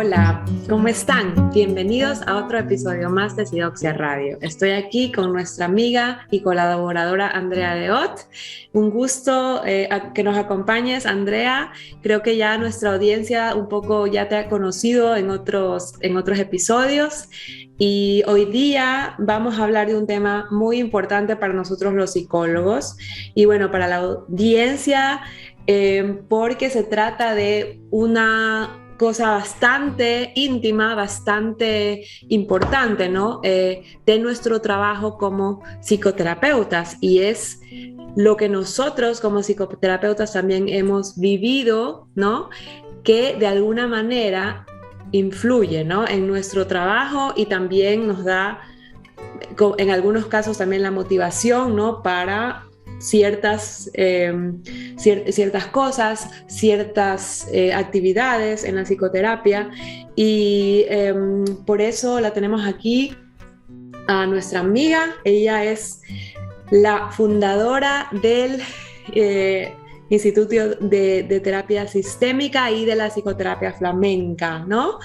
Hola, ¿cómo están? Bienvenidos a otro episodio más de Sidoxia Radio. Estoy aquí con nuestra amiga y colaboradora Andrea Deot. Un gusto que nos acompañes, Andrea. Creo que ya nuestra audiencia un poco ya te ha conocido en otros episodios. Y hoy día vamos a hablar de un tema muy importante para nosotros los psicólogos y bueno, para la audiencia, porque se trata de una cosa bastante íntima, bastante importante, ¿no? De nuestro trabajo como psicoterapeutas, y es lo que nosotros como psicoterapeutas también hemos vivido, ¿no? Que de alguna manera influye, ¿no? En nuestro trabajo y también nos da, en algunos casos también la motivación, ¿no? Para ciertas cosas, ciertas actividades en la psicoterapia, y por eso la tenemos aquí a nuestra amiga. Ella es la fundadora del Instituto de Terapia Sistémica y de la Psicoterapia Flamenca, ¿no?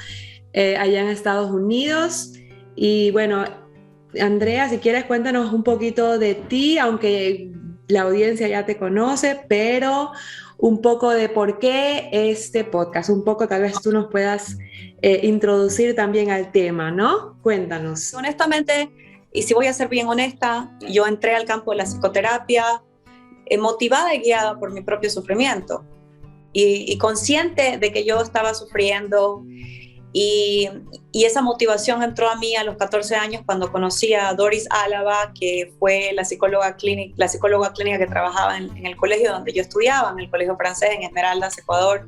Allá en Estados Unidos. Y bueno, Andrea, si quieres cuéntanos un poquito de ti, aunque la audiencia ya te conoce, pero un poco de por qué este podcast, un poco tal vez tú nos puedas introducir también al tema, ¿no? Cuéntanos. Honestamente, y si voy a ser bien honesta, yo entré al campo de la psicoterapia motivada y guiada por mi propio sufrimiento y consciente de que yo estaba sufriendo. Y esa motivación entró a mí a los 14 años cuando conocí a Doris Álava, que fue la psicóloga clínica que trabajaba en el colegio donde yo estudiaba, en el colegio francés en Esmeraldas, Ecuador,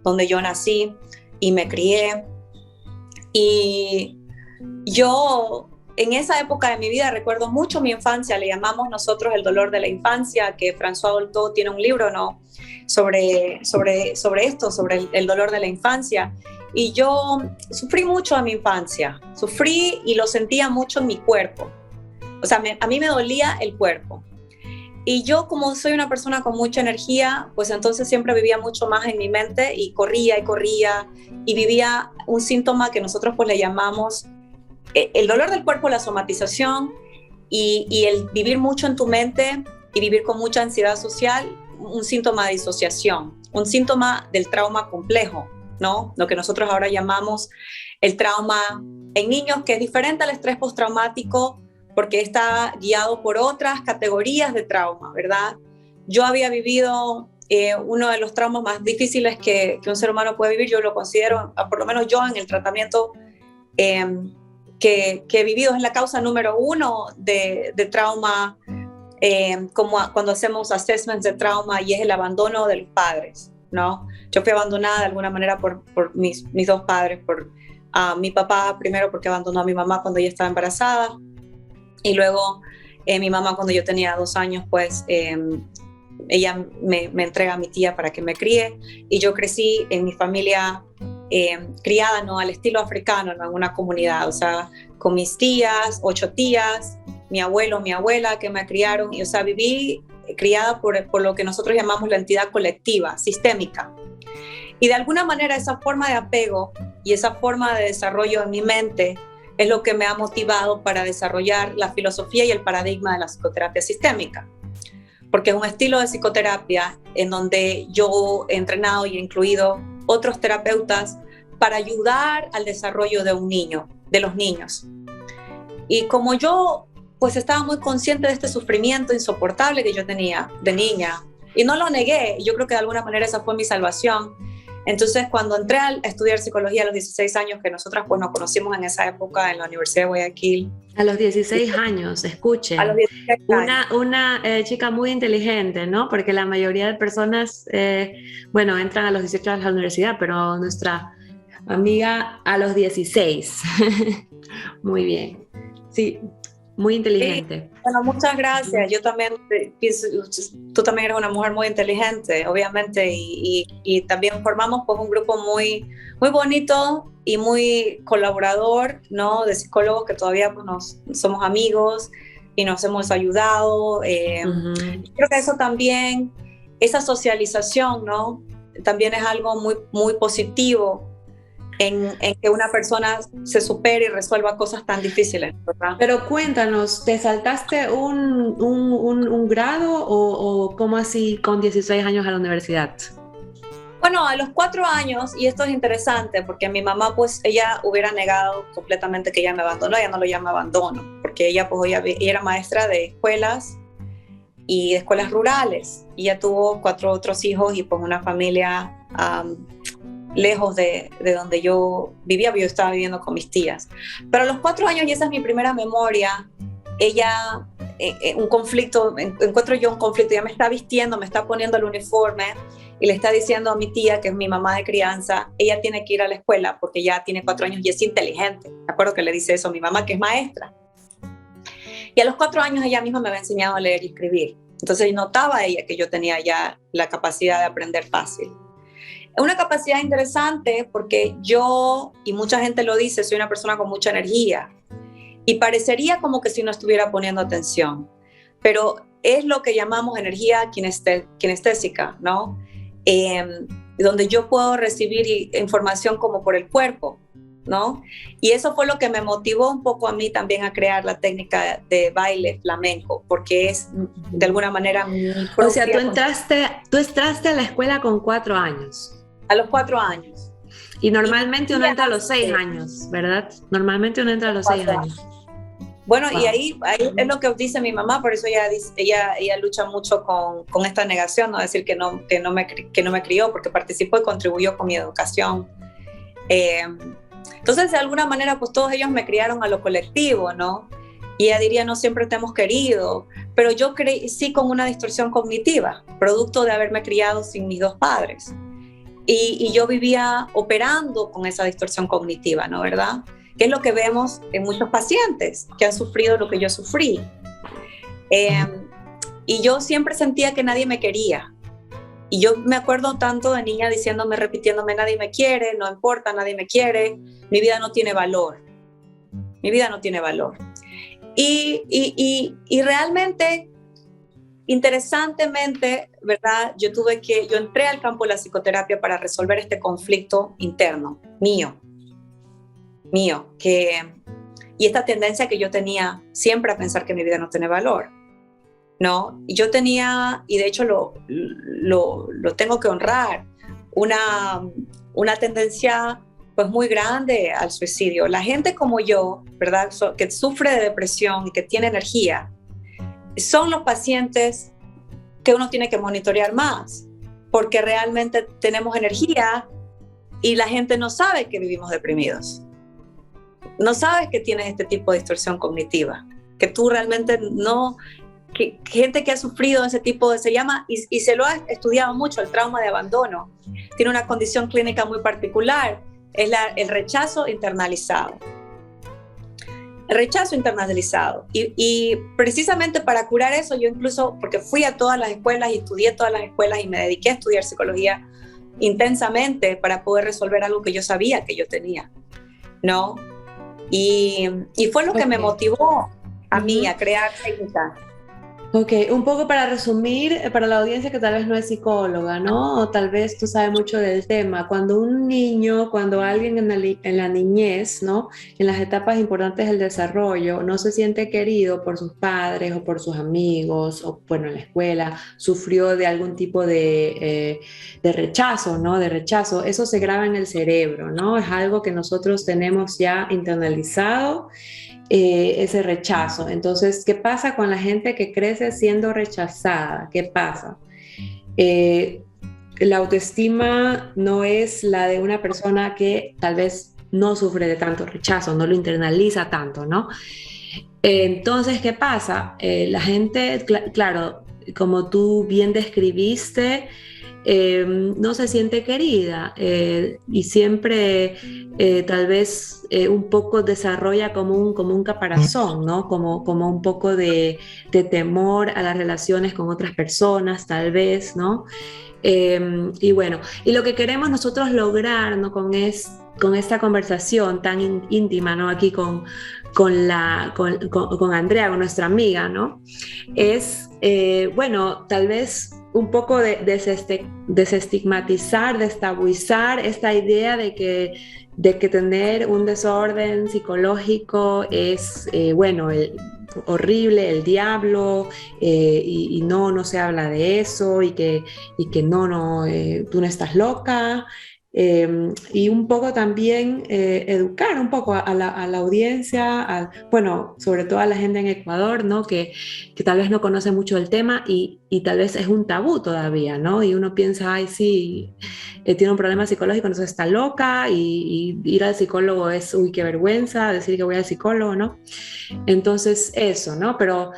donde yo nací y me crié. Y yo en esa época de mi vida recuerdo mucho mi infancia, le llamamos nosotros el dolor de la infancia, que François Dolto tiene un libro, ¿no? sobre esto, sobre el dolor de la infancia. Y yo sufrí mucho en mi infancia, sufrí y lo sentía mucho en mi cuerpo. O sea, a mí me dolía el cuerpo. Y yo, como soy una persona con mucha energía, pues entonces siempre vivía mucho más en mi mente y corría y vivía un síntoma que nosotros pues le llamamos el dolor del cuerpo, la somatización y el vivir mucho en tu mente y vivir con mucha ansiedad social, un síntoma de disociación, un síntoma del trauma complejo, ¿no? Lo que nosotros ahora llamamos el trauma en niños, que es diferente al estrés postraumático porque está guiado por otras categorías de trauma, ¿verdad? Yo había vivido uno de los traumas más difíciles que un ser humano puede vivir, yo lo considero, por lo menos yo en el tratamiento que he vivido, es la causa número 1 de trauma, como cuando hacemos assessments de trauma, y es el abandono de los padres, ¿no? Yo fui abandonada de alguna manera por mis dos padres, por mi papá primero porque abandonó a mi mamá cuando ella estaba embarazada, y luego mi mamá cuando yo tenía 2 años, pues ella me entrega a mi tía para que me críe, y yo crecí en mi familia criada, ¿no? Al estilo africano, ¿no? En una comunidad, o sea, con mis tías, 8 tías, mi abuelo, mi abuela que me criaron, y o sea, viví criada por lo que nosotros llamamos la entidad colectiva, sistémica. Y de alguna manera esa forma de apego y esa forma de desarrollo en mi mente es lo que me ha motivado para desarrollar la filosofía y el paradigma de la psicoterapia sistémica. Porque es un estilo de psicoterapia en donde yo he entrenado y he incluido otros terapeutas para ayudar al desarrollo de un niño, de los niños. Y como yo pues estaba muy consciente de este sufrimiento insoportable que yo tenía de niña, y no lo negué, yo creo que de alguna manera esa fue mi salvación. Entonces, cuando entré a estudiar psicología a los 16 años, que nosotras pues nos conocimos en esa época en la Universidad de Guayaquil. A los 16 años, escuchen. A los 16 años. Una chica muy inteligente, ¿no? Porque la mayoría de personas, bueno, entran a los 18 a la universidad, pero nuestra amiga a los 16. Muy bien. Sí, muy inteligente. Sí, bueno, muchas gracias. Yo también pienso, tú también eres una mujer muy inteligente, obviamente, y también formamos pues un grupo muy, muy bonito y muy colaborador, ¿no? De psicólogos que todavía pues, somos amigos y nos hemos ayudado. Creo que eso también, esa socialización, ¿no? También es algo muy, muy positivo. en que una persona se supere y resuelva cosas tan difíciles, ¿verdad? Pero cuéntanos, ¿te saltaste un grado o cómo así con 16 años a la universidad? Bueno, a los 4 años, y esto es interesante, porque mi mamá, pues, ella hubiera negado completamente que ella me abandonó, ella no lo llama abandono, porque ella, pues, ella era maestra de escuelas y de escuelas rurales, y ella tuvo 4 otros hijos y pues una familia lejos de donde yo vivía, yo estaba viviendo con mis tías. Pero a los 4 años, y esa es mi primera memoria, ella, un conflicto, encuentro yo un conflicto, ella me está vistiendo, me está poniendo el uniforme y le está diciendo a mi tía, que es mi mamá de crianza, ella tiene que ir a la escuela porque ya tiene 4 años y es inteligente. Me acuerdo que le dice eso a mi mamá, que es maestra. Y a los 4 años ella misma me había enseñado a leer y escribir. Entonces notaba ella que yo tenía ya la capacidad de aprender fácil. Es una capacidad interesante porque yo, y mucha gente lo dice, soy una persona con mucha energía y parecería como que si no estuviera poniendo atención, pero es lo que llamamos energía kinestésica, ¿no? Donde yo puedo recibir información como por el cuerpo, ¿no? Y eso fue lo que me motivó un poco a mí también a crear la técnica de baile flamenco, porque es de alguna manera mi propia... O sea, tú entraste a la escuela con 4 años. A los 4 años. Y normalmente uno entra a los 6 años, ¿verdad? Normalmente uno entra a los 6 años. Bueno, wow. Y ahí es lo que dice mi mamá, por eso ella lucha mucho con esta negación, no decir que no me crió, porque participó y contribuyó con mi educación. Entonces, de alguna manera, pues todos ellos me criaron a lo colectivo, ¿no? Y ella diría, no siempre te hemos querido, pero yo crecí con una distorsión cognitiva, producto de haberme criado sin mis 2 padres. Y yo vivía operando con esa distorsión cognitiva, ¿no? ¿Verdad? Que es lo que vemos en muchos pacientes que han sufrido lo que yo sufrí. Y yo siempre sentía que nadie me quería. Y yo me acuerdo tanto de niña repitiéndome, nadie me quiere, no importa, nadie me quiere, mi vida no tiene valor. Mi vida no tiene valor. Y realmente, interesantemente, ¿verdad? Yo entré al campo de la psicoterapia para resolver este conflicto interno, mío, y esta tendencia que yo tenía siempre a pensar que mi vida no tiene valor, ¿no? Y yo tenía, y de hecho lo tengo que honrar, una tendencia pues muy grande al suicidio. La gente como yo, ¿verdad? Que sufre de depresión y que tiene energía, son los pacientes que uno tiene que monitorear más, porque realmente tenemos energía y la gente no sabe que vivimos deprimidos. No sabes que tienes este tipo de distorsión cognitiva, que tú realmente no, que gente que ha sufrido ese tipo se llama, y se lo ha estudiado mucho, el trauma de abandono. Tiene una condición clínica muy particular, es el rechazo internalizado. El rechazo internalizado. Y precisamente para curar eso, yo incluso, porque fui a todas las escuelas y estudié todas las escuelas y me dediqué a estudiar psicología intensamente para poder resolver algo que yo sabía que yo tenía, ¿no? Y fue lo que me motivó a mí a crear técnicas. Ok, un poco para resumir, para la audiencia que tal vez no es psicóloga, ¿no? O tal vez tú sabes mucho del tema. Cuando un niño, cuando alguien en la niñez, ¿no? En las etapas importantes del desarrollo, no se siente querido por sus padres o por sus amigos, o bueno, en la escuela, sufrió de algún tipo de rechazo, ¿no? De rechazo, eso se graba en el cerebro, ¿no? Es algo que nosotros tenemos ya internalizado. Ese rechazo. Entonces, ¿qué pasa con la gente que crece siendo rechazada? ¿Qué pasa? La autoestima no es la de una persona que tal vez no sufre de tanto rechazo, no lo internaliza tanto, ¿no? Entonces, ¿qué pasa? La gente, claro, como tú bien describiste, no se siente querida y siempre tal vez un poco desarrolla como un caparazón, ¿no? Como un poco de temor a las relaciones con otras personas, tal vez, ¿no? Y bueno, y lo que queremos nosotros lograr, ¿no? con esta conversación tan íntima, ¿no? Aquí con Andrea, con nuestra amiga, ¿no? Es, bueno, tal vez un poco de desestigmatizar, destabuizar esta idea de que de que tener un desorden psicológico es, bueno, horrible, el diablo, y no se habla de eso, y que no, tú no estás loca. Y un poco también educar un poco a la audiencia, bueno, sobre todo a la gente en Ecuador, ¿no? Que tal vez no conoce mucho el tema y tal vez es un tabú todavía, ¿no? Y uno piensa, ay, sí, tiene un problema psicológico, entonces está loca, y ir al psicólogo es, uy, qué vergüenza decir que voy al psicólogo, ¿no? Entonces eso, ¿no? Pero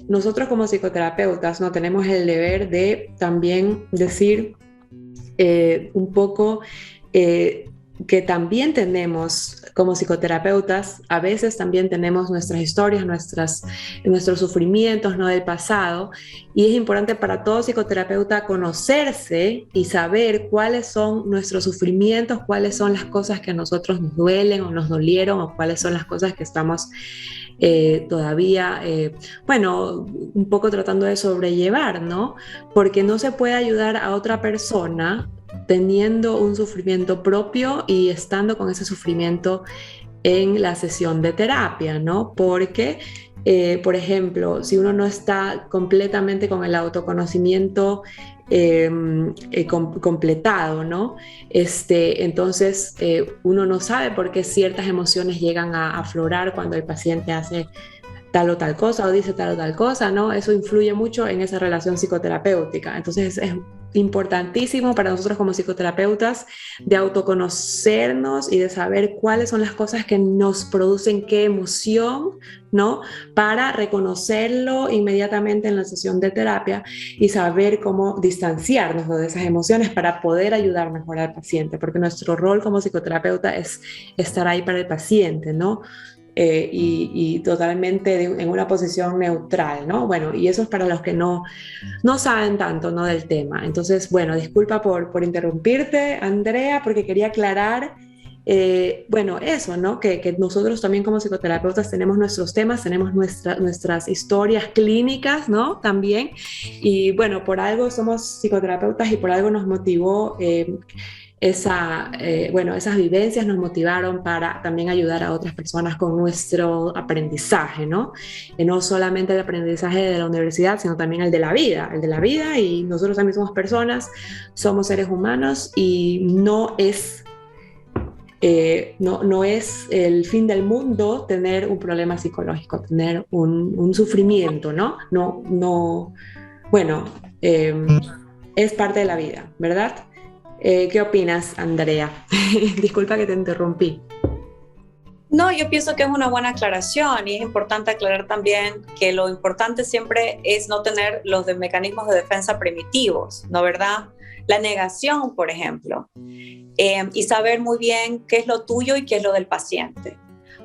nosotros como psicoterapeutas no tenemos el deber de también decir un poco que también tenemos como psicoterapeutas, a veces también tenemos nuestras historias, nuestros sufrimientos, ¿no? Del pasado, y es importante para todo psicoterapeuta conocerse y saber cuáles son nuestros sufrimientos, cuáles son las cosas que a nosotros nos duelen o nos dolieron, o cuáles son las cosas que estamos todavía, bueno, un poco tratando de sobrellevar, ¿no? Porque no se puede ayudar a otra persona teniendo un sufrimiento propio y estando con ese sufrimiento en la sesión de terapia, ¿no? Porque, por ejemplo, si uno no está completamente con el autoconocimiento completado, ¿no? Entonces, uno no sabe por qué ciertas emociones llegan a aflorar cuando el paciente hace tal o tal cosa o dice tal o tal cosa, ¿no? Eso influye mucho en esa relación psicoterapéutica. Entonces es importantísimo para nosotros como psicoterapeutas de autoconocernos y de saber cuáles son las cosas que nos producen qué emoción, ¿no? Para reconocerlo inmediatamente en la sesión de terapia y saber cómo distanciarnos de esas emociones para poder ayudar mejor al paciente, porque nuestro rol como psicoterapeuta es estar ahí para el paciente, ¿no? Y totalmente en una posición neutral, ¿no? Bueno, y eso es para los que no saben tanto, ¿no? Del tema. Entonces, bueno, disculpa por interrumpirte, Andrea, porque quería aclarar, bueno, eso, ¿no? Que nosotros también como psicoterapeutas tenemos nuestros temas, tenemos nuestras historias clínicas, ¿no? También. Y bueno, por algo somos psicoterapeutas y por algo nos motivó bueno, esas vivencias nos motivaron para también ayudar a otras personas con nuestro aprendizaje, ¿no? No solamente el aprendizaje de la universidad, sino también el de la vida, y nosotros también somos personas, somos seres humanos, y no es el fin del mundo tener un problema psicológico, tener un sufrimiento, ¿no? Bueno, es parte de la vida, ¿verdad? ¿Qué opinas, Andrea? Disculpa que te interrumpí. No, yo pienso que es una buena aclaración y es importante aclarar también que lo importante siempre es no tener los mecanismos de defensa primitivos, ¿no, verdad? La negación, por ejemplo, y saber muy bien qué es lo tuyo y qué es lo del paciente.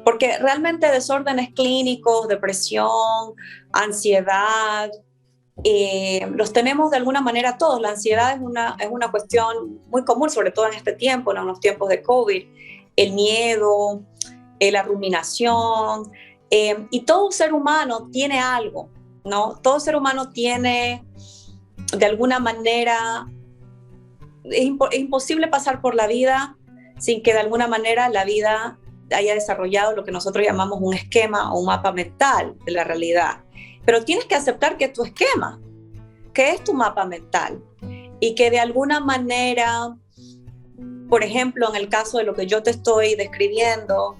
Porque realmente desórdenes clínicos, depresión, ansiedad, los tenemos de alguna manera todos. La ansiedad es una cuestión muy común, sobre todo en este tiempo, en los tiempos de COVID. El miedo, la ruminación, y todo ser humano tiene algo, ¿no? Todo ser humano tiene, de alguna manera, es imposible pasar por la vida sin que de alguna manera la vida haya desarrollado lo que nosotros llamamos un esquema o un mapa mental de la realidad. Pero tienes que aceptar que tu esquema, que es tu mapa mental, y que de alguna manera, por ejemplo, en el caso de lo que yo te estoy describiendo,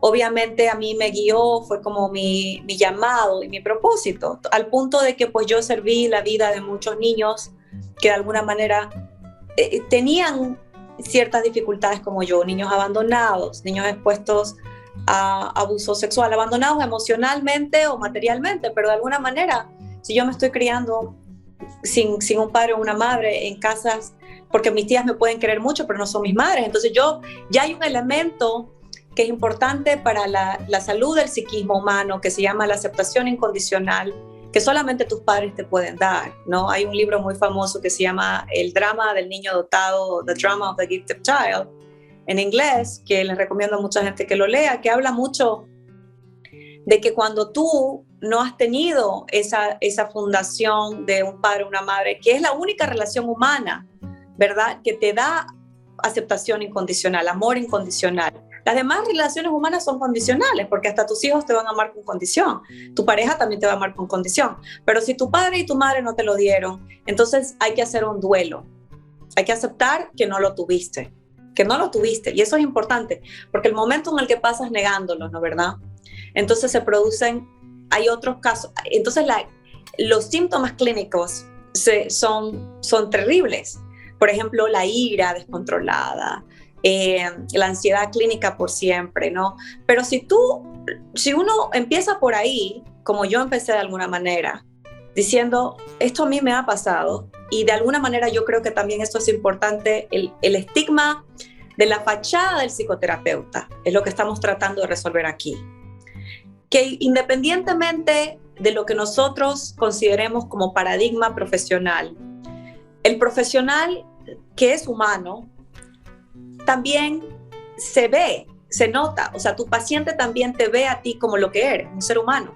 obviamente a mí me guió, fue como mi llamado y mi propósito, al punto de que pues yo serví la vida de muchos niños que de alguna manera tenían ciertas dificultades como yo, niños abandonados, niños expuestos a abuso sexual, abandonados emocionalmente o materialmente, pero de alguna manera, si yo me estoy criando sin un padre o una madre en casas, porque mis tías me pueden querer mucho, pero no son mis madres, entonces ya hay un elemento que es importante para la salud del psiquismo humano, que se llama la aceptación incondicional, que solamente tus padres te pueden dar, ¿no? Hay un libro muy famoso que se llama El drama del niño dotado, The Drama of the Gifted Child, en inglés, que les recomiendo a mucha gente que lo lea, que habla mucho de que cuando tú no has tenido esa fundación de un padre o una madre, que es la única relación humana, ¿verdad?, que te da aceptación incondicional, amor incondicional. Las demás relaciones humanas son condicionales, porque hasta tus hijos te van a amar con condición. Tu pareja también te va a amar con condición. Pero si tu padre y tu madre no te lo dieron, entonces hay que hacer un duelo. Hay que aceptar que no lo tuviste. Y eso es importante, porque el momento en el que pasas negándolo, ¿no, verdad? Entonces hay otros casos. Entonces los síntomas clínicos son terribles. Por ejemplo, la ira descontrolada, la ansiedad clínica por siempre, ¿no? Pero si uno empieza por ahí, como yo empecé de alguna manera, diciendo, esto a mí me ha pasado, y de alguna manera yo creo que también esto es importante, el estigma de la fachada del psicoterapeuta, es lo que estamos tratando de resolver aquí. Que independientemente de lo que nosotros consideremos como paradigma profesional, el profesional que es humano también se ve, se nota, o sea, tu paciente también te ve a ti como lo que eres, un ser humano.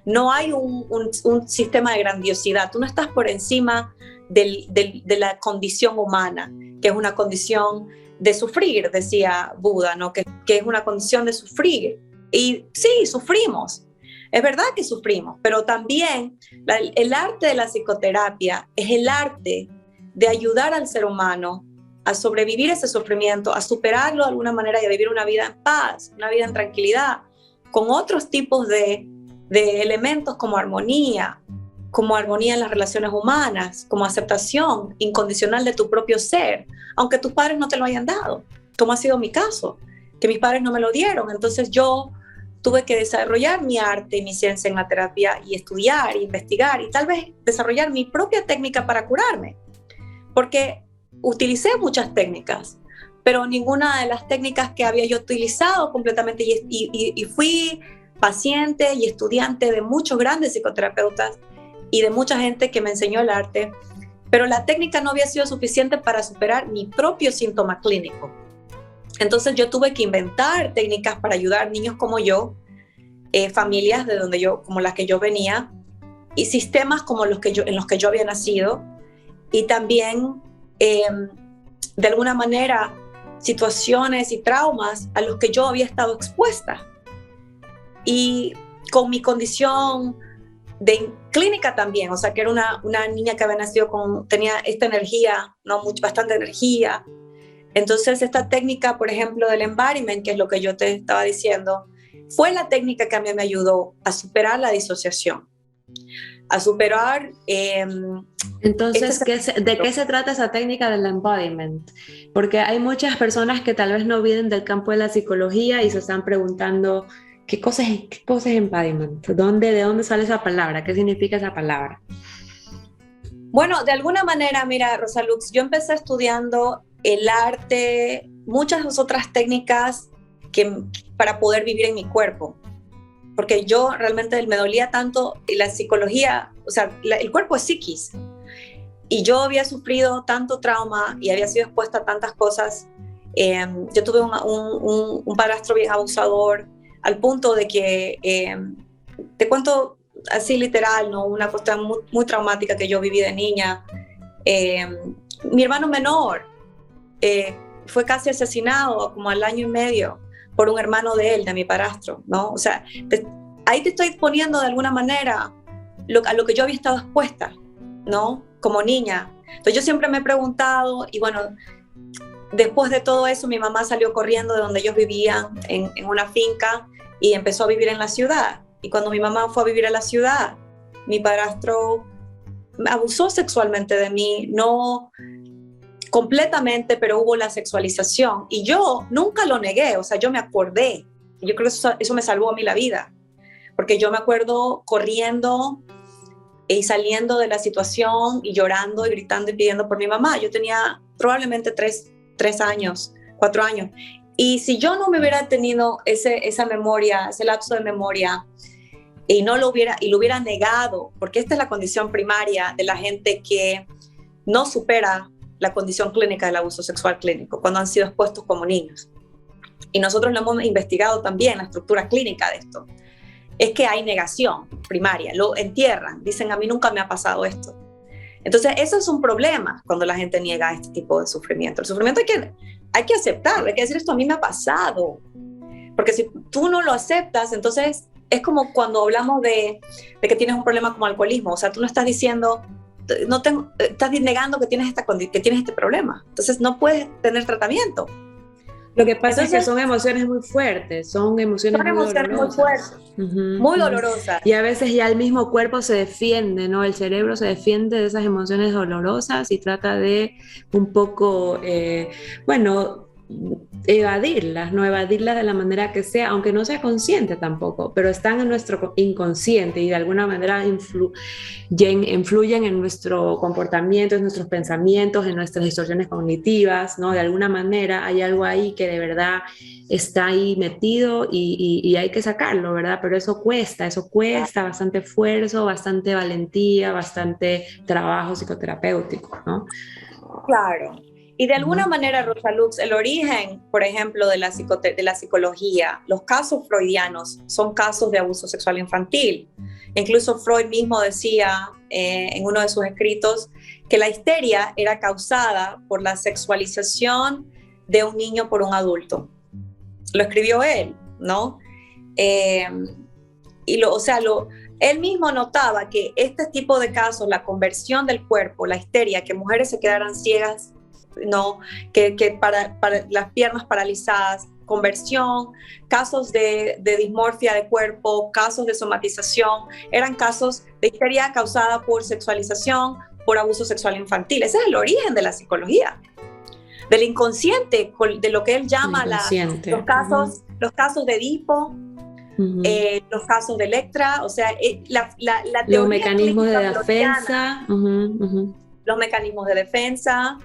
No hay un sistema de grandiosidad, tú no estás por encima de la condición humana, que es una condición de sufrir, decía Buda, ¿no? Que es una condición de sufrir. Y sí, sufrimos, es verdad que sufrimos, pero también el arte de la psicoterapia es el arte de ayudar al ser humano a sobrevivir ese sufrimiento, a superarlo de alguna manera y a vivir una vida en paz, una vida en tranquilidad, con otros tipos de elementos como armonía en las relaciones humanas, como aceptación incondicional de tu propio ser, aunque tus padres no te lo hayan dado, como ha sido mi caso, que mis padres no me lo dieron. Entonces yo tuve que desarrollar mi arte y mi ciencia en la terapia y estudiar, y investigar y tal vez desarrollar mi propia técnica para curarme, porque utilicé muchas técnicas, pero ninguna de las técnicas que había yo utilizado completamente, y fui paciente y estudiante de muchos grandes psicoterapeutas y de mucha gente que me enseñó el arte, pero la técnica no había sido suficiente para superar mi propio síntoma clínico. Entonces yo tuve que inventar técnicas para ayudar niños como yo, familias como las que yo venía, y sistemas como en los que yo había nacido, y también de alguna manera situaciones y traumas a los que yo había estado expuesta. Y con mi condición de clínica también, o sea, que era una niña que había nacido tenía esta energía, ¿no? Bastante energía. Entonces esta técnica, por ejemplo, del embodiment, que es lo que yo te estaba diciendo, fue la técnica que a mí me ayudó a superar la disociación, a superar... Entonces, ¿de qué se trata esa técnica del embodiment? Porque hay muchas personas que tal vez no vienen del campo de la psicología y se están preguntando, ¿qué cosa es embodiment? ¿De dónde sale esa palabra? ¿Qué significa esa palabra? Bueno, de alguna manera, mira, Rosalux, yo empecé estudiando el arte, muchas otras técnicas para poder vivir en mi cuerpo, porque yo realmente me dolía tanto la psicología, o sea, el cuerpo es psiquis, y yo había sufrido tanto trauma y había sido expuesta a tantas cosas. Yo tuve un padrastro bien abusador, al punto de que, te cuento así literal, ¿no? Una cosa muy, muy traumática que yo viví de niña. Mi hermano menor fue casi asesinado como al año y medio por un hermano de mi padrastro, ¿no? O sea, ahí te estoy poniendo de alguna manera a lo que yo había estado expuesta, ¿no? Como niña. Entonces yo siempre me he preguntado, y bueno, después de todo eso mi mamá salió corriendo de donde ellos vivían en una finca y empezó a vivir en la ciudad. Y cuando mi mamá fue a vivir a la ciudad, mi padrastro abusó sexualmente de mí, no completamente, pero hubo la sexualización. Y yo nunca lo negué, o sea, yo me acordé. Yo creo que eso me salvó a mí la vida, porque yo me acuerdo corriendo y saliendo de la situación y llorando y gritando y pidiendo por mi mamá. Yo tenía probablemente 3 años, 4 años. Y si yo no me hubiera tenido esa memoria, ese lapso de memoria, y lo hubiera negado, porque esta es la condición primaria de la gente que no supera la condición clínica del abuso sexual clínico, cuando han sido expuestos como niños. Y nosotros lo hemos investigado también, la estructura clínica de esto. Es que hay negación primaria, lo entierran, dicen, a mí nunca me ha pasado esto. Entonces, eso es un problema cuando la gente niega este tipo de sufrimiento. El sufrimiento hay que aceptarlo, hay que decir, esto a mí me ha pasado. Porque si tú no lo aceptas, entonces es como cuando hablamos de que tienes un problema como alcoholismo. O sea, tú no estás diciendo, estás negando que tienes este problema. Entonces, no puedes tener tratamiento. Lo que pasa es que son emociones muy fuertes, son emociones muy dolorosas. Muy fuertes, muy dolorosas. Y a veces ya el mismo cuerpo se defiende, ¿no? El cerebro se defiende de esas emociones dolorosas y trata de un poco, evadirlas, no evadirlas de la manera que sea, aunque no sea consciente tampoco, pero están en nuestro inconsciente y de alguna manera influyen en nuestro comportamiento, en nuestros pensamientos, en nuestras distorsiones cognitivas, ¿no? De alguna manera hay algo ahí que de verdad está ahí metido y hay que sacarlo, ¿verdad? Pero eso cuesta bastante esfuerzo, bastante valentía, bastante trabajo psicoterapéutico, ¿no? Claro. Y de alguna manera, Rosalux, el origen, por ejemplo, de la psicología, los casos freudianos son casos de abuso sexual infantil. Incluso Freud mismo decía en uno de sus escritos que la histeria era causada por la sexualización de un niño por un adulto. Lo escribió él, ¿no? Él mismo notaba que este tipo de casos, la conversión del cuerpo, la histeria, que mujeres se quedaran ciegas, ¿no? Que para las piernas paralizadas, conversión, casos de dismorfia de cuerpo, casos de somatización, eran casos de histeria causada por sexualización, por abuso sexual infantil. Ese es el origen de la psicología, del inconsciente, de lo que él llama los casos de Edipo, los casos de Electra, o sea, los mecanismos de defensa, los mecanismos de defensa.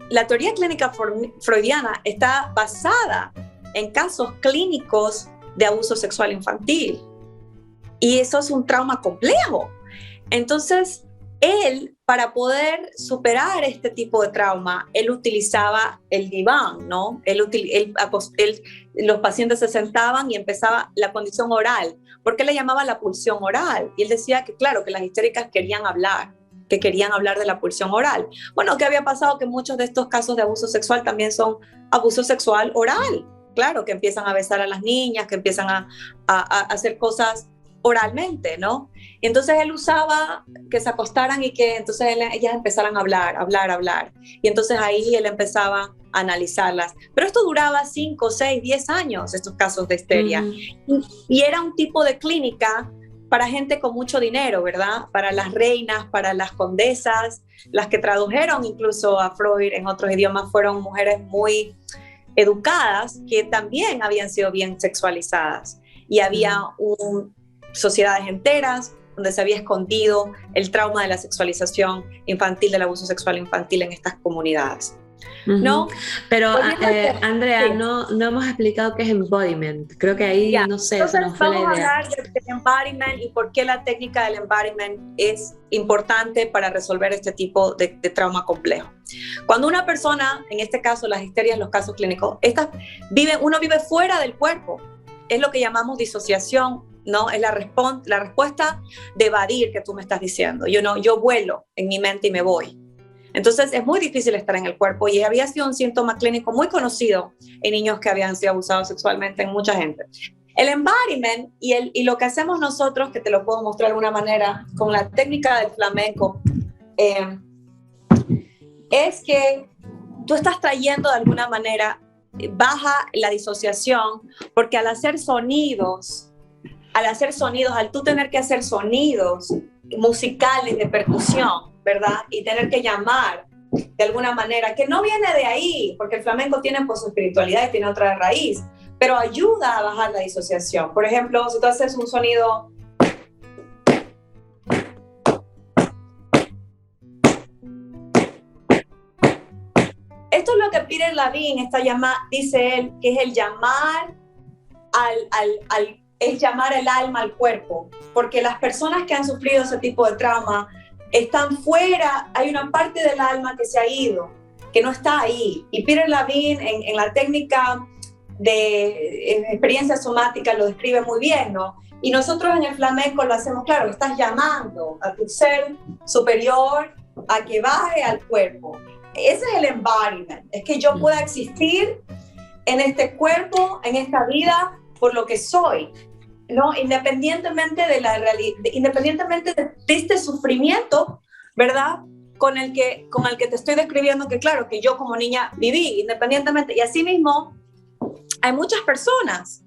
La teoría clínica freudiana está basada en casos clínicos de abuso sexual infantil. Y eso es un trauma complejo. Entonces, él, para poder superar este tipo de trauma, él utilizaba el diván, ¿no? Los pacientes se sentaban y empezaba la condición oral. ¿Por qué le llamaba la pulsión oral? Y él decía que, claro, que las histéricas querían hablar de la pulsión oral. Bueno, ¿qué había pasado? Que muchos de estos casos de abuso sexual también son abuso sexual oral. Claro, que empiezan a besar a las niñas, que empiezan a hacer cosas oralmente, ¿no? Y entonces él usaba que se acostaran y que entonces ellas empezaran a hablar. Y entonces ahí él empezaba a analizarlas. Pero esto duraba 5, 6, 10 años, estos casos de histeria. Y era un tipo de clínica para gente con mucho dinero, ¿verdad? Para las reinas, para las condesas, las que tradujeron incluso a Freud en otros idiomas fueron mujeres muy educadas que también habían sido bien sexualizadas. Y había sociedades enteras donde se había escondido el trauma de la sexualización infantil, del abuso sexual infantil en estas comunidades. ¿No? Pero Andrea, sí. no hemos explicado qué es embodiment. Creo que ahí, no sé, entonces, se nos fue la idea. Vamos a hablar del embodiment y por qué la técnica del embodiment es importante para resolver este tipo de trauma complejo. Cuando una persona, en este caso las histerias, los casos clínicos, uno vive fuera del cuerpo. Es lo que llamamos disociación, ¿no? Es la respuesta de evadir que tú me estás diciendo. Yo vuelo en mi mente y me voy. Entonces es muy difícil estar en el cuerpo y había sido un síntoma clínico muy conocido en niños que habían sido abusados sexualmente en mucha gente. El embodiment y lo que hacemos nosotros, que te lo puedo mostrar de alguna manera con la técnica del flamenco, es que tú estás trayendo de alguna manera, baja la disociación, porque al hacer sonidos, al tú tener que hacer sonidos musicales de percusión, ¿verdad? Y tener que llamar de alguna manera, que no viene de ahí, porque el flamenco tiene pues su espiritualidad y tiene otra raíz, pero ayuda a bajar la disociación. Por ejemplo, si tú haces un sonido esto es lo que Peter Lavin dice él, que es el llamar es llamar el alma al cuerpo, porque las personas que han sufrido ese tipo de trauma están fuera, hay una parte del alma que se ha ido, que no está ahí. Y Peter Lavin en la técnica de experiencia somática lo describe muy bien, ¿no? Y nosotros en el flamenco lo hacemos, claro, estás llamando a tu ser superior a que baje al cuerpo. Ese es el embodiment, es que yo pueda existir en este cuerpo, en esta vida, por lo que soy, ¿no? Independientemente de la realidad, independientemente de este sufrimiento, ¿verdad? Con el que te estoy describiendo, que claro, que yo como niña viví, independientemente. Y así mismo, hay muchas personas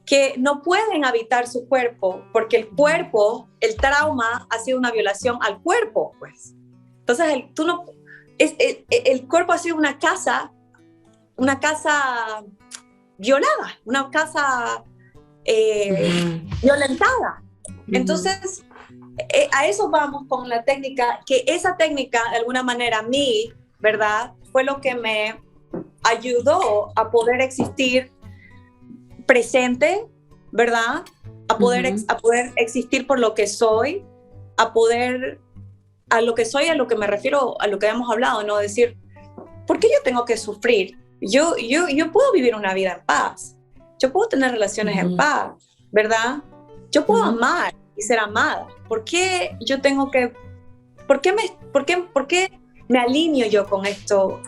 que no pueden habitar su cuerpo, porque el cuerpo, el trauma, ha sido una violación al cuerpo, pues. Entonces, el cuerpo ha sido una casa violada, una casa violentada. Entonces, a eso vamos con la técnica, que esa técnica, de alguna manera, a mí, ¿verdad? Fue lo que me ayudó a poder existir presente, ¿verdad? A poder existir por lo que soy, a lo que soy, a lo que me refiero, a lo que hemos hablado, ¿no? Decir, ¿por qué yo tengo que sufrir? Yo puedo vivir una vida en paz, yo puedo tener relaciones en paz, ¿verdad? Yo puedo amar y ser amada. ¿Por qué yo tengo que, por qué me alineo yo con esto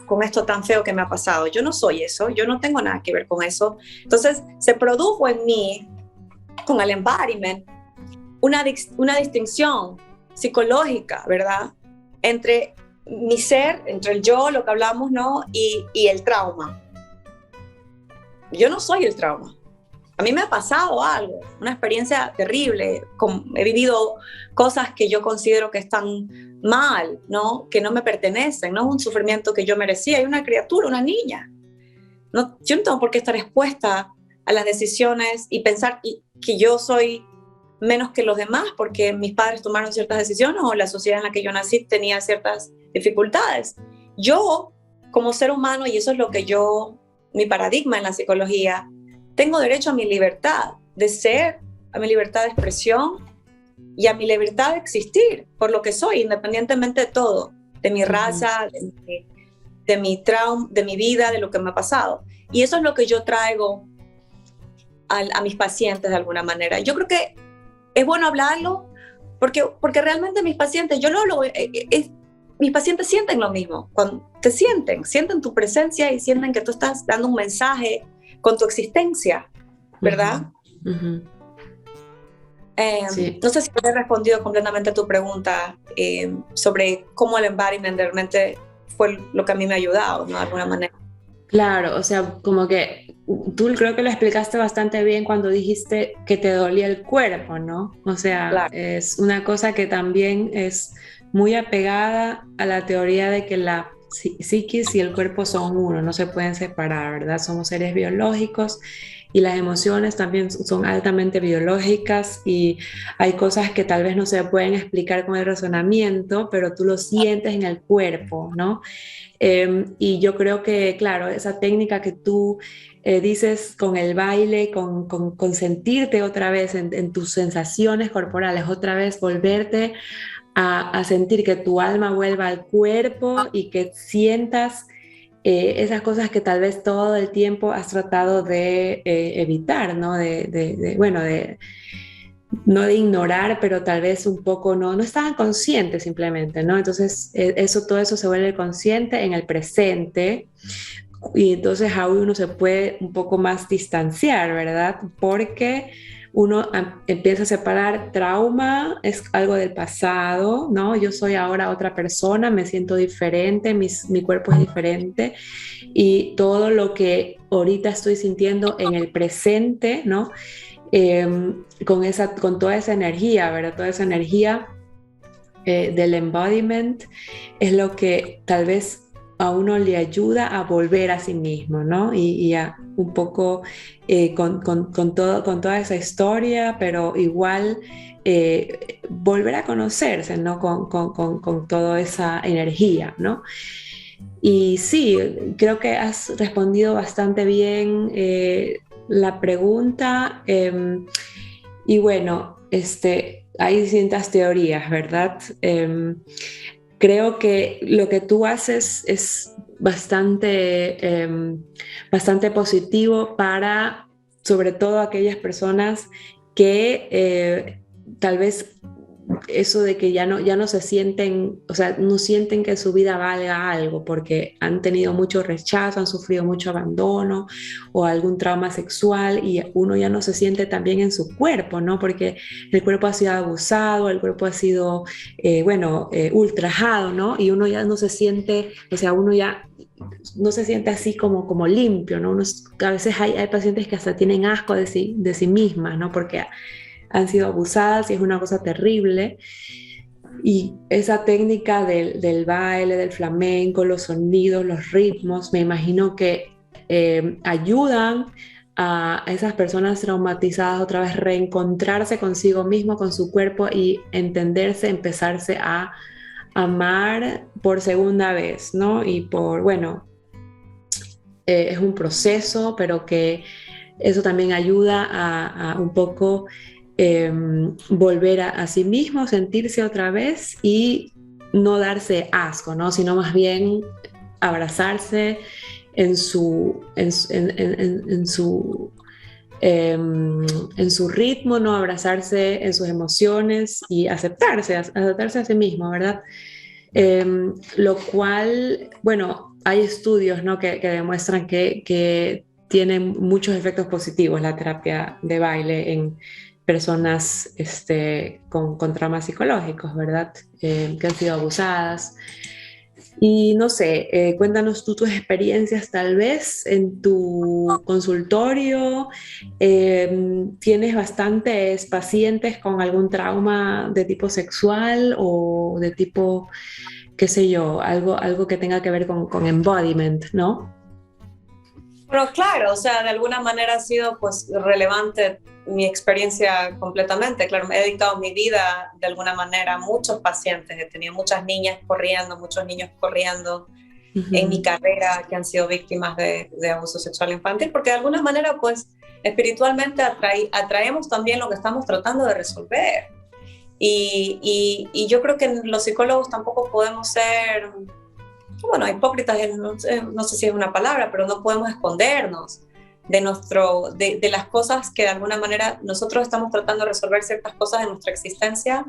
tan feo que me ha pasado? Yo no soy eso, yo no tengo nada que ver con eso. Entonces se produjo en mí, con el embodiment, una distinción psicológica, ¿verdad? Entre mi ser, entre el yo, lo que hablamos, ¿no? Y el trauma. Yo no soy el trauma. A mí me ha pasado algo, una experiencia terrible. He vivido cosas que yo considero que están mal, ¿no? Que no me pertenecen, no es un sufrimiento que yo merecía. Hay una criatura, una niña. No, yo no tengo por qué estar expuesta a las decisiones y pensar que yo soy menos que los demás porque mis padres tomaron ciertas decisiones o la sociedad en la que yo nací tenía ciertas dificultades. Yo, como ser humano, y eso es lo que mi paradigma en la psicología, tengo derecho a mi libertad de ser, a mi libertad de expresión y a mi libertad de existir por lo que soy, independientemente de todo, de mi raza, de mi trauma, de mi vida, de lo que me ha pasado. Y eso es lo que yo traigo a mis pacientes de alguna manera. Yo creo que es bueno hablarlo porque realmente mis pacientes, mis pacientes sienten lo mismo. Cuando sienten tu presencia y sienten que tú estás dando un mensaje con tu existencia, ¿verdad? Sí. No sé si he respondido completamente a tu pregunta sobre cómo el embodiment realmente fue lo que a mí me ha ayudado, ¿no? De alguna manera. Claro, o sea, como que tú creo que lo explicaste bastante bien cuando dijiste que te dolía el cuerpo, ¿no? O sea, claro, es una cosa que también es muy apegada a la teoría de que la psiquis y el cuerpo son uno, no se pueden separar, ¿verdad? Somos seres biológicos y las emociones también son altamente biológicas y hay cosas que tal vez no se pueden explicar con el razonamiento, pero tú lo sientes en el cuerpo, ¿no? Y yo creo que, claro, esa técnica que tú dices con el baile, con sentirte otra vez en tus sensaciones corporales, otra vez volverte a sentir que tu alma vuelva al cuerpo y que sientas esas cosas que tal vez todo el tiempo has tratado de evitar, ¿no? No de ignorar, pero tal vez un poco no estaban conscientes simplemente, ¿no? Entonces, todo eso se vuelve consciente en el presente y entonces aún uno se puede un poco más distanciar, ¿verdad? Porque uno empieza a separar trauma, es algo del pasado, ¿no? Yo soy ahora otra persona, me siento diferente, mi cuerpo es diferente y todo lo que ahorita estoy sintiendo en el presente, ¿no? Con toda esa energía, ¿verdad? Toda esa energía del embodiment es lo que tal vez a uno le ayuda a volver a sí mismo, ¿no? Y a un poco con toda esa historia, pero igual volver a conocerse, ¿no? Con toda esa energía, ¿no? Y sí, creo que has respondido bastante bien la pregunta. Y bueno, hay distintas teorías, ¿verdad? Creo que lo que tú haces es bastante positivo sobre todo aquellas personas que tal vez eso de que ya no se sienten, o sea, no sienten que su vida valga algo porque han tenido mucho rechazo, han sufrido mucho abandono o algún trauma sexual y uno ya no se siente tan bien en su cuerpo, ¿no? Porque el cuerpo ha sido abusado, el cuerpo ha sido, ultrajado, ¿no? Y uno ya no se siente, o sea, uno ya no se siente así como limpio, ¿no? A veces hay pacientes que hasta tienen asco de sí mismas, ¿no? Porque han sido abusadas y es una cosa terrible. Y esa técnica del baile, del flamenco, los sonidos, los ritmos, me imagino que ayudan a esas personas traumatizadas otra vez reencontrarse consigo mismo, con su cuerpo y entenderse, empezarse a amar por segunda vez, ¿no? Y bueno, es un proceso, pero que eso también ayuda a un poco volver a sí mismo, sentirse otra vez y no darse asco, ¿no? Sino más bien abrazarse en su ritmo, ¿no? Abrazarse en sus emociones y aceptarse a sí mismo, ¿verdad? Lo cual, bueno, hay estudios, ¿no? que demuestran que tienen muchos efectos positivos la terapia de baile en personas con traumas psicológicos, ¿verdad? Que han sido abusadas. Y no sé, cuéntanos tú tus experiencias tal vez en tu consultorio. ¿Tienes bastantes pacientes con algún trauma de tipo sexual o de tipo, qué sé yo, algo que tenga que ver con embodiment, ¿no? Pero claro, o sea, de alguna manera ha sido pues relevante mi experiencia completamente. Claro, me he dedicado mi vida de alguna manera a muchos pacientes. He tenido muchas niñas corriendo, muchos niños corriendo en mi carrera que han sido víctimas de abuso sexual infantil, porque de alguna manera pues espiritualmente atraemos también lo que estamos tratando de resolver. Y yo creo que los psicólogos tampoco podemos ser, bueno, hipócritas, no sé si es una palabra, pero no podemos escondernos de las cosas que de alguna manera nosotros estamos tratando de resolver ciertas cosas de nuestra existencia.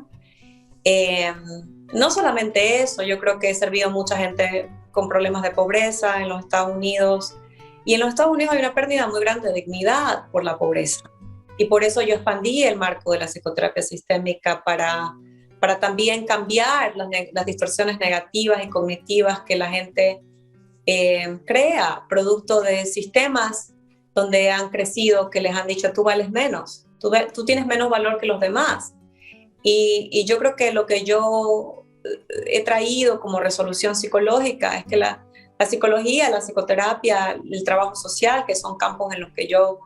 No solamente eso, yo creo que he servido a mucha gente con problemas de pobreza en los Estados Unidos, y en los Estados Unidos hay una pérdida muy grande de dignidad por la pobreza, y por eso yo expandí el marco de la psicoterapia sistémica para también cambiar las distorsiones negativas y cognitivas que la gente crea, producto de sistemas donde han crecido, que les han dicho tú vales menos, tú tienes menos valor que los demás. Y yo creo que lo que yo he traído como resolución psicológica es que la psicología, la psicoterapia, el trabajo social, que son campos en los que yo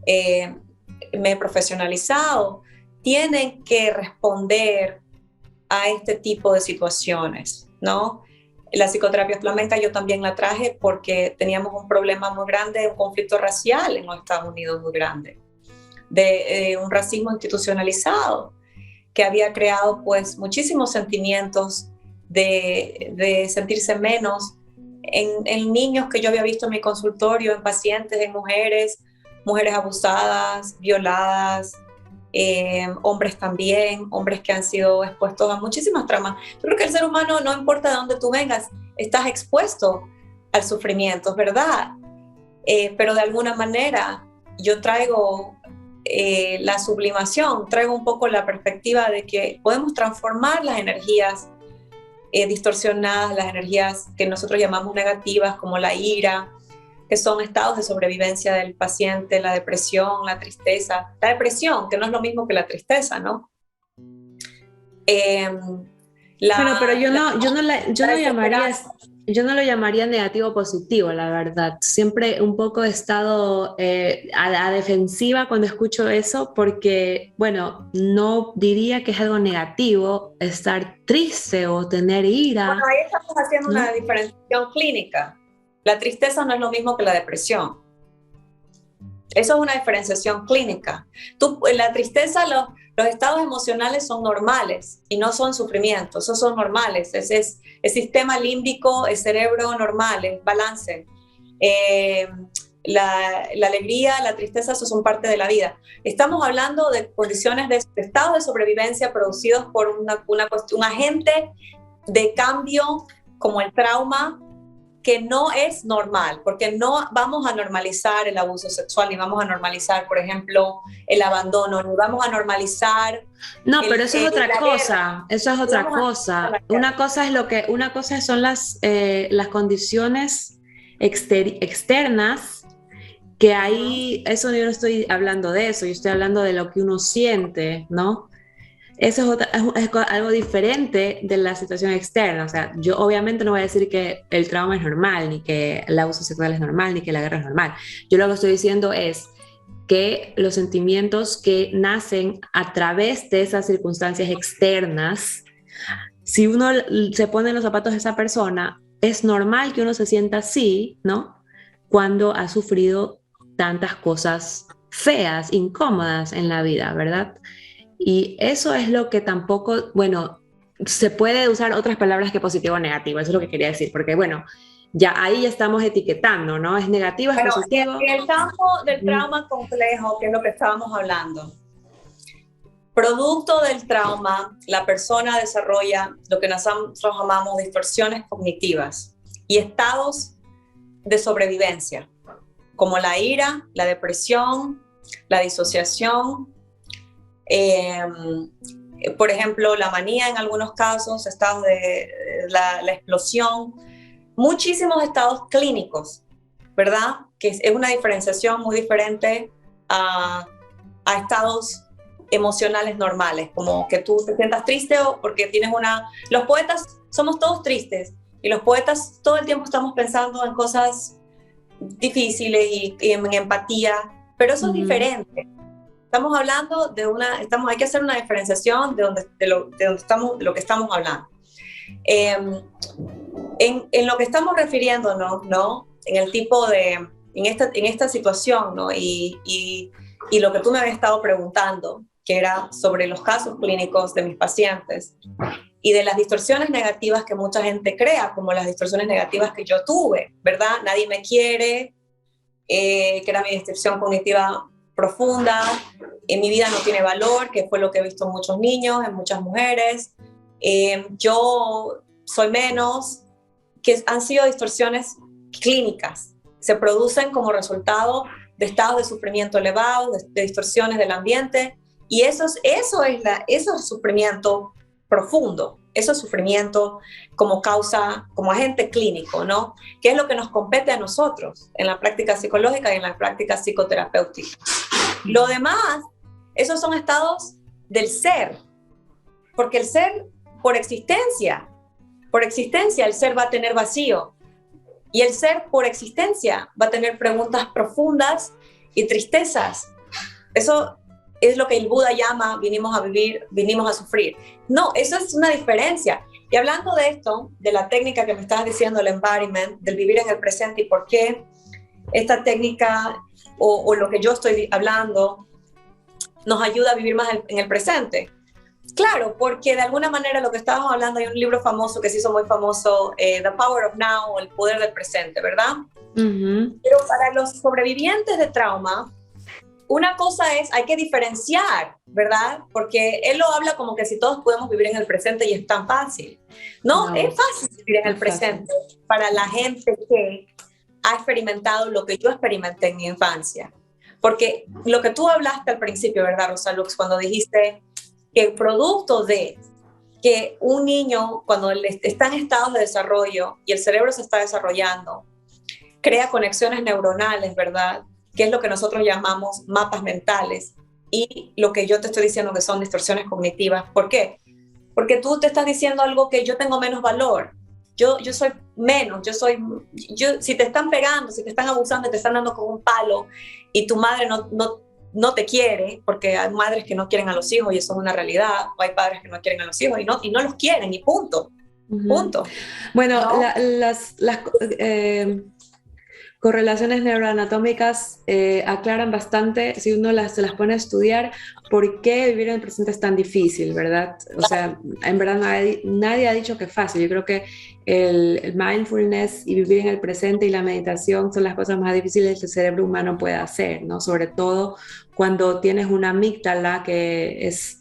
me he profesionalizado, tienen que responder a este tipo de situaciones, ¿no? La psicoterapia flamenca yo también la traje porque teníamos un problema muy grande, un conflicto racial en los Estados Unidos muy grande, de un racismo institucionalizado que había creado pues muchísimos sentimientos de sentirse menos en niños que yo había visto en mi consultorio, en pacientes, en mujeres abusadas, violadas, hombres también, hombres que han sido expuestos a muchísimas traumas. Yo creo que el ser humano, no importa de dónde tú vengas, estás expuesto al sufrimiento, ¿verdad? Pero de alguna manera yo traigo la sublimación, traigo un poco la perspectiva de que podemos transformar las energías distorsionadas, las energías que nosotros llamamos negativas, como la ira, que son estados de sobrevivencia del paciente, la depresión, la tristeza. La depresión, que no es lo mismo que la tristeza, ¿no? Bueno, pero yo no lo llamaría negativo positivo, la verdad. Siempre un poco he estado a la defensiva cuando escucho eso porque, bueno, no diría que es algo negativo estar triste o tener ira. Bueno, ahí estamos haciendo una diferenciación clínica. La tristeza no es lo mismo que la depresión. Eso es una diferenciación clínica. La tristeza, los estados emocionales son normales y no son sufrimientos, esos son normales. Es el sistema límbico, el cerebro normal, el balance. la alegría, la tristeza, eso son parte de la vida. Estamos hablando de condiciones de estado de sobrevivencia producidos por un agente de cambio como el trauma, que no es normal, porque no vamos a normalizar el abuso sexual, ni vamos a normalizar, por ejemplo, el abandono, ni vamos a normalizar. No, pero eso es otra cosa, eso es otra cosa. Una cosa son las condiciones externas, que ahí, eso yo no estoy hablando de eso, yo estoy hablando de lo que uno siente, ¿no? Eso es algo diferente de la situación externa. O sea, yo obviamente no voy a decir que el trauma es normal, ni que el abuso sexual es normal, ni que la guerra es normal. Yo lo que estoy diciendo es que los sentimientos que nacen a través de esas circunstancias externas, si uno se pone en los zapatos de esa persona, es normal que uno se sienta así, ¿no? Cuando ha sufrido tantas cosas feas, incómodas en la vida, ¿verdad? Y eso es lo que tampoco, bueno, se puede usar otras palabras que positivo o negativo, eso es lo que quería decir, porque bueno, ya ahí ya estamos etiquetando, ¿no? Es negativo, es positivo. En el campo del trauma complejo, que es lo que estábamos hablando, producto del trauma, la persona desarrolla lo que nosotros llamamos distorsiones cognitivas y estados de sobrevivencia, como la ira, la depresión, la disociación, por ejemplo, la manía en algunos casos, estados de la explosión, muchísimos estados clínicos, ¿verdad? Que es una diferenciación muy diferente a estados emocionales normales, como que tú te sientas triste o porque tienes una... Los poetas somos todos tristes y los poetas todo el tiempo estamos pensando en cosas difíciles y en empatía, pero eso es diferente. Estamos hablando de hay que hacer una diferenciación de lo que estamos hablando. En lo que estamos refiriéndonos, ¿no? En el tipo de, en esta situación, ¿no? Y lo que tú me habías estado preguntando, que era sobre los casos clínicos de mis pacientes y de las distorsiones negativas que mucha gente crea, como las distorsiones negativas que yo tuve, ¿verdad? Nadie me quiere, que era mi distorsión cognitiva profunda, en mi vida no tiene valor, que fue lo que he visto en muchos niños, en muchas mujeres, yo soy menos, que han sido distorsiones clínicas, se producen como resultado de estados de sufrimiento elevados, de distorsiones del ambiente, y eso es sufrimiento profundo, eso es sufrimiento como causa, como agente clínico, ¿no? Que es lo que nos compete a nosotros en la práctica psicológica y en la práctica psicoterapéutica. Lo demás, esos son estados del ser, porque el ser, por existencia, el ser va a tener vacío, y el ser, por existencia, va a tener preguntas profundas y tristezas. Eso es lo que el Buda llama vinimos a vivir, vinimos a sufrir. No, eso es una diferencia. Y hablando de esto, de la técnica que me estabas diciendo, el embodiment, del vivir en el presente, y por qué esta técnica o lo que yo estoy hablando nos ayuda a vivir más en el presente. Claro, porque de alguna manera lo que estábamos hablando, hay un libro famoso que se hizo muy famoso, The Power of Now, o El Poder del Presente, ¿verdad? Pero para los sobrevivientes de trauma, una cosa es, hay que diferenciar, ¿verdad? Porque él lo habla como que si todos podemos vivir en el presente y es tan fácil. No, es fácil vivir en el presente para la gente que ha experimentado lo que yo experimenté en mi infancia. Porque lo que tú hablaste al principio, ¿verdad, Rosa Lux? Cuando dijiste que el producto de que un niño, cuando está en estados de desarrollo y el cerebro se está desarrollando, crea conexiones neuronales, ¿verdad? Que es lo que nosotros llamamos mapas mentales, y lo que yo te estoy diciendo que son distorsiones cognitivas. ¿Por qué? Porque tú te estás diciendo algo que yo tengo menos valor, yo soy menos, si te están pegando, si te están abusando, te están dando con un palo y tu madre no te quiere, porque hay madres que no quieren a los hijos y eso es una realidad, o hay padres que no quieren a los hijos y no los quieren, y punto. Punto. Bueno, ¿no? correlaciones neuroanatómicas aclaran bastante, si uno se las pone a estudiar, por qué vivir en el presente es tan difícil, ¿verdad? O sea, en verdad nadie ha dicho que es fácil. Yo creo que el mindfulness y vivir en el presente y la meditación son las cosas más difíciles que el cerebro humano puede hacer, ¿no? Sobre todo cuando tienes una amígdala, que es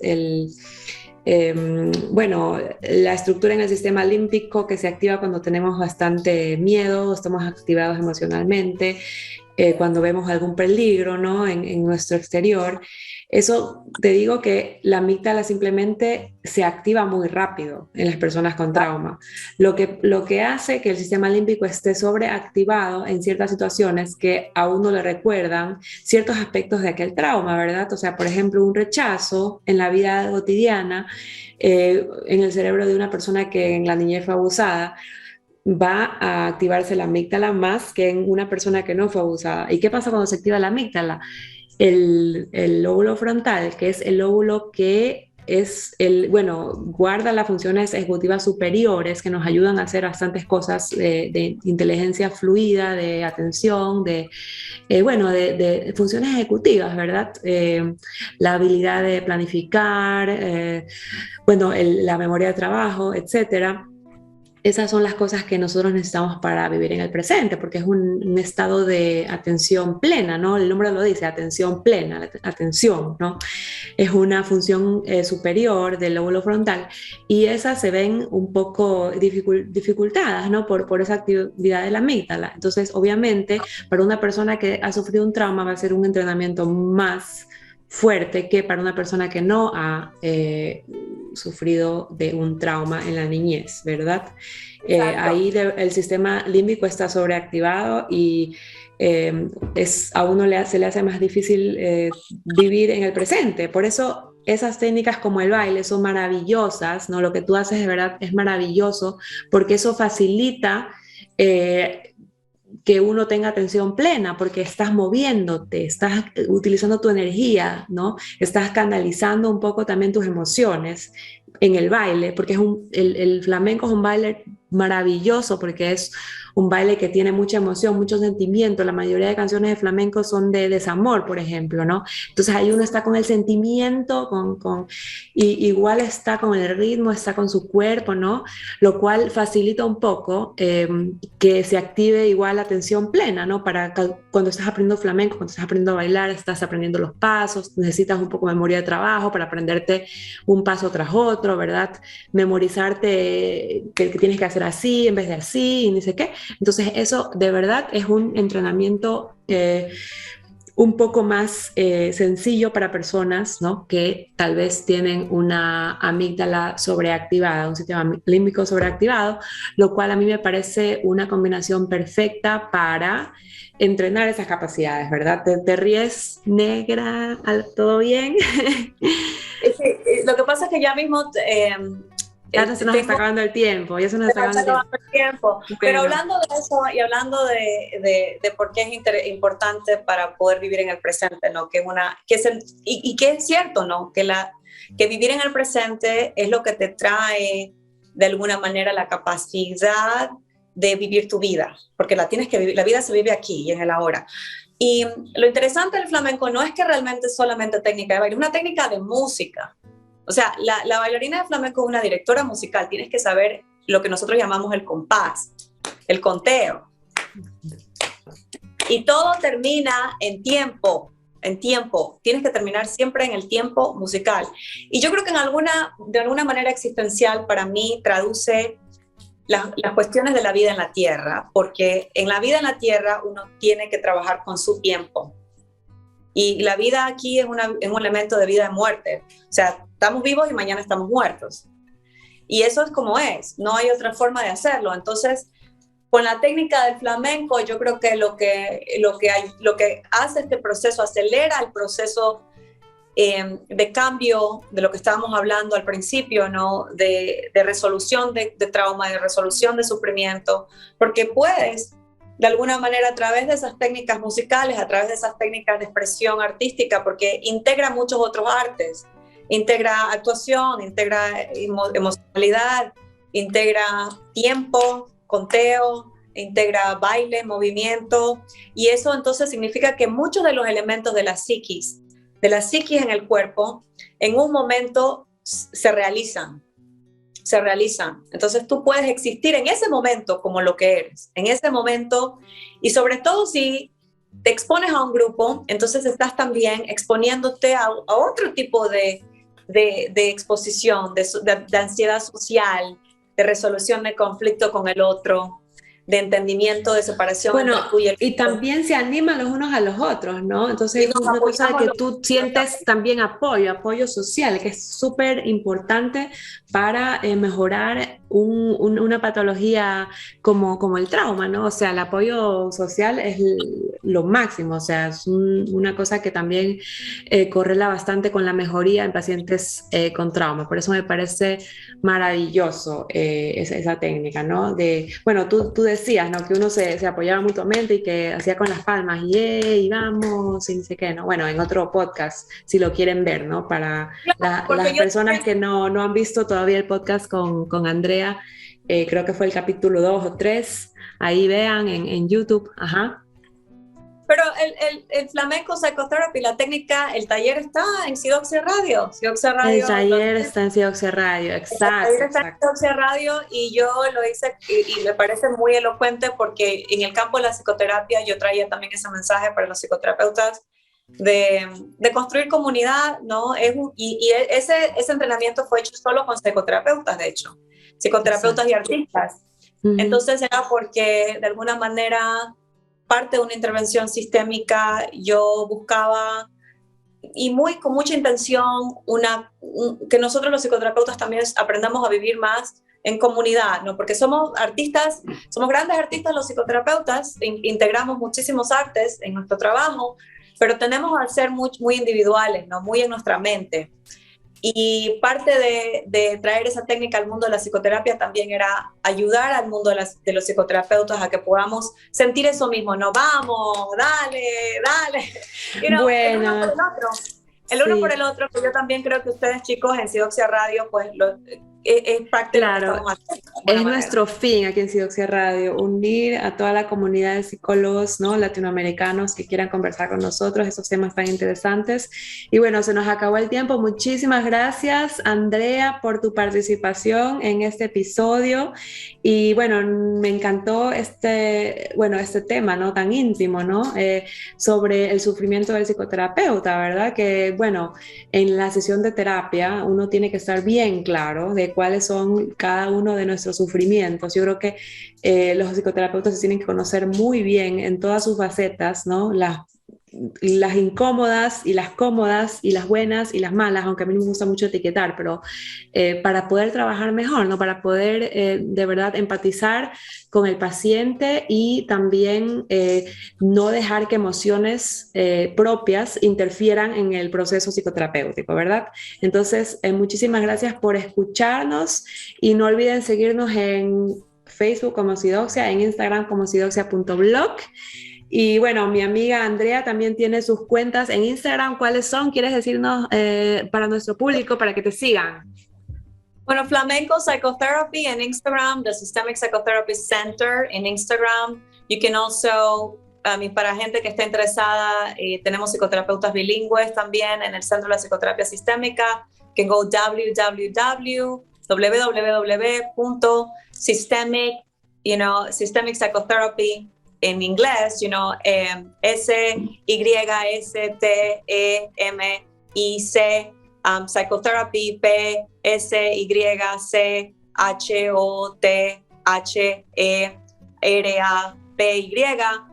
bueno, la estructura en el sistema límbico que se activa cuando tenemos bastante miedo, estamos activados emocionalmente, cuando vemos algún peligro, ¿no? en nuestro exterior. Eso te digo que la amígdala simplemente se activa muy rápido en las personas con trauma, lo que hace que el sistema límbico esté sobreactivado en ciertas situaciones que a uno le recuerdan ciertos aspectos de aquel trauma, ¿verdad? O sea, por ejemplo, un rechazo en la vida cotidiana, en el cerebro de una persona que en la niñez fue abusada, va a activarse la amígdala más que en una persona que no fue abusada. ¿Y qué pasa cuando se activa la amígdala? El lóbulo frontal, que es el lóbulo que es bueno, guarda las funciones ejecutivas superiores que nos ayudan a hacer bastantes cosas de inteligencia fluida, de atención, bueno, de funciones ejecutivas, ¿verdad? La habilidad de planificar, bueno, la memoria de trabajo, etcétera. Esas son las cosas que nosotros necesitamos para vivir en el presente, porque es un estado de atención plena, ¿no? El nombre lo dice, atención plena, atención, ¿no? Es una función superior del lóbulo frontal, y esas se ven un poco dificultadas, ¿no? Por esa actividad de la amígdala. Entonces, obviamente, para una persona que ha sufrido un trauma va a ser un entrenamiento más fuerte que para una persona que no ha sufrido de un trauma en la niñez, ¿verdad? Ahí el sistema límbico está sobreactivado y a uno se le hace más difícil vivir en el presente. Por eso esas técnicas como el baile son maravillosas, ¿no? Lo que tú haces de verdad es maravilloso, porque eso facilita que uno tenga atención plena, porque estás moviéndote, estás utilizando tu energía, ¿no? Estás canalizando un poco también tus emociones en el baile, porque el flamenco es un baile maravilloso, porque es un baile que tiene mucha emoción, mucho sentimiento. La mayoría de canciones de flamenco son de desamor, por ejemplo, ¿no? Entonces ahí uno está con el sentimiento, y igual está con el ritmo, está con su cuerpo, ¿no? Lo cual facilita un poco que se active igual la atención plena, ¿no? Para cuando estás aprendiendo flamenco, cuando estás aprendiendo a bailar, estás aprendiendo los pasos, necesitas un poco de memoria de trabajo para aprenderte un paso tras otro, ¿verdad? Memorizarte que tienes que hacer así en vez de así y ni sé qué. Entonces eso de verdad es un entrenamiento un poco más sencillo para personas, ¿no? Que tal vez tienen una amígdala sobreactivada, un sistema límbico sobreactivado, lo cual a mí me parece una combinación perfecta para entrenar esas capacidades, ¿verdad? ¿Te ríes, negra? ¿Todo bien? Lo que pasa es que ya mismo ya se nos está acabando el tiempo, ya se nos está acabando el tiempo. Bueno. Pero hablando de eso y hablando de por qué es importante para poder vivir en el presente, ¿no? Que es cierto, ¿no? Que vivir en el presente es lo que te trae de alguna manera la capacidad de vivir tu vida, porque la tienes que vivir, la vida se vive aquí y en el ahora. Y lo interesante del flamenco no es que realmente es solamente técnica de baile, es una técnica de música. O sea, la bailarina de flamenco es una directora musical, tienes que saber lo que nosotros llamamos el compás, el conteo. Y todo termina en tiempo, tienes que terminar siempre en el tiempo musical. Y yo creo que de alguna manera existencial para mí traduce las cuestiones de la vida en la tierra, porque en la vida en la tierra uno tiene que trabajar con su tiempo. Y la vida aquí es un elemento de vida y muerte. O sea, estamos vivos y mañana estamos muertos. Y eso es como es, no hay otra forma de hacerlo. Entonces, con la técnica del flamenco, yo creo que lo que hace este proceso, acelera el proceso de cambio de lo que estábamos hablando al principio, ¿no? De resolución de trauma, de resolución de sufrimiento, porque puedes, de alguna manera, a través de esas técnicas musicales, a través de esas técnicas de expresión artística, porque integra muchos otros artes, integra actuación, integra emocionalidad, integra tiempo, conteo, integra baile, movimiento, y eso entonces significa que muchos de los elementos de la psiquis en el cuerpo, en un momento se realizan. Entonces tú puedes existir en ese momento como lo que eres, en ese momento, y sobre todo si te expones a un grupo, entonces estás también exponiéndote a otro tipo de exposición, de ansiedad social, de resolución de conflicto con el otro, de entendimiento, de separación Bueno, entre tú y el otro. y también se animan los unos a los otros, ¿no? Entonces Y es nos una cosa de apoyamos que tú sientes también apoyo social, que es súper importante para mejorar una patología como el trauma, ¿no? O sea, el apoyo social es lo máximo, o sea, es una cosa que también correla bastante con la mejoría en pacientes con trauma. Por eso me parece maravilloso esa técnica, ¿no? Bueno, tú decías, ¿no? Que uno se apoyaba mutuamente y que hacía con las palmas y vamos, y no sé qué, ¿no? Bueno, en otro podcast, si lo quieren ver, ¿no? Para las personas que no han visto todavía el podcast con Andrea, creo que fue el capítulo 2 o 3, ahí vean en YouTube, ajá. Pero el flamenco psychotherapy, la técnica, el taller está en Sidoxia Radio. El taller está en Sidoxia Radio, exacto, en Sidoxia Radio, y yo lo hice y me parece muy elocuente porque en el campo de la psicoterapia yo traía también ese mensaje para los psicoterapeutas de construir comunidad, ¿no? Ese entrenamiento fue hecho solo con psicoterapeutas, de hecho, psicoterapeutas y artistas. Entonces era porque de alguna manera parte de una intervención sistémica yo buscaba, y con mucha intención, que nosotros los psicoterapeutas también aprendamos a vivir más en comunidad, ¿no? Porque somos artistas, somos grandes artistas los psicoterapeutas, integramos muchísimos artes en nuestro trabajo, pero tenemos a ser muy, muy individuales, ¿no? Muy en nuestra mente. Y parte de traer esa técnica al mundo de la psicoterapia también era ayudar al mundo de los psicoterapeutas a que podamos sentir eso mismo, no vamos, dale, bueno, el uno por el otro. El uno por el otro, que yo también creo que ustedes, chicos, en Sidoxia Radio, pues es parte de lo que estamos haciendo. Es nuestro fin aquí en Sidoxia Radio, unir a toda la comunidad de psicólogos, ¿no? Latinoamericanos que quieran conversar con nosotros esos temas tan interesantes. Y bueno, se nos acabó el tiempo. Muchísimas gracias, Andrea, por tu participación en este episodio. Y bueno, me encantó este tema, ¿no? Tan íntimo, ¿no? Sobre el sufrimiento del psicoterapeuta, ¿verdad? Que bueno, en la sesión de terapia uno tiene que estar bien claro de cuáles son cada uno de nuestros sufrimientos. Yo creo que los psicoterapeutas se tienen que conocer muy bien en todas sus facetas, ¿no? Las incómodas y las cómodas y las buenas y las malas, aunque a mí no me gusta mucho etiquetar, pero para poder trabajar mejor, ¿no? Para poder de verdad empatizar con el paciente y también no dejar que emociones propias interfieran en el proceso psicoterapéutico, ¿verdad? Entonces, muchísimas gracias por escucharnos y no olviden seguirnos en Facebook como Sidoxia, en Instagram como sidoxia.blog. Y bueno, mi amiga Andrea también tiene sus cuentas en Instagram. ¿Cuáles son? ¿Quieres decirnos para nuestro público, para que te sigan? Bueno, Flamenco Psychotherapy en Instagram, the Systemic Psychotherapy Center en Instagram. You can also, para gente que esté interesada, tenemos psicoterapeutas bilingües también en el Centro de la Psicoterapia Sistémica. You can go www.systemic, Systemic Psychotherapy en inglés, SYSTEMIC, Psychotherapy, PSYCHOTHERAPY,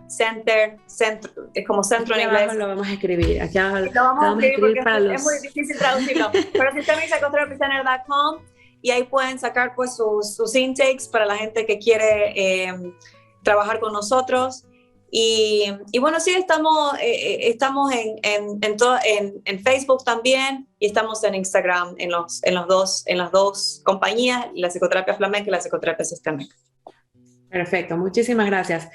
Center, es como centro aquí en inglés. Abajo lo vamos a escribir, aquí abajo lo vamos a escribir porque para es muy difícil traducirlo. Pero systemicspsychotherapycenter.com, y ahí pueden sacar pues sus intakes para la gente que quiere trabajar con nosotros. Y bueno, sí, estamos en Facebook también, y estamos en Instagram en las dos compañías, la psicoterapia flamenca y la psicoterapia sistémica. Perfecto, muchísimas gracias.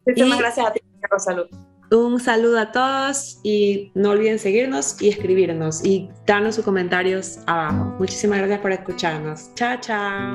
Muchísimas gracias a ti, Rosalud. Un saludo a todos y no olviden seguirnos y escribirnos y darnos sus comentarios abajo. Muchísimas gracias por escucharnos. Chao, chao.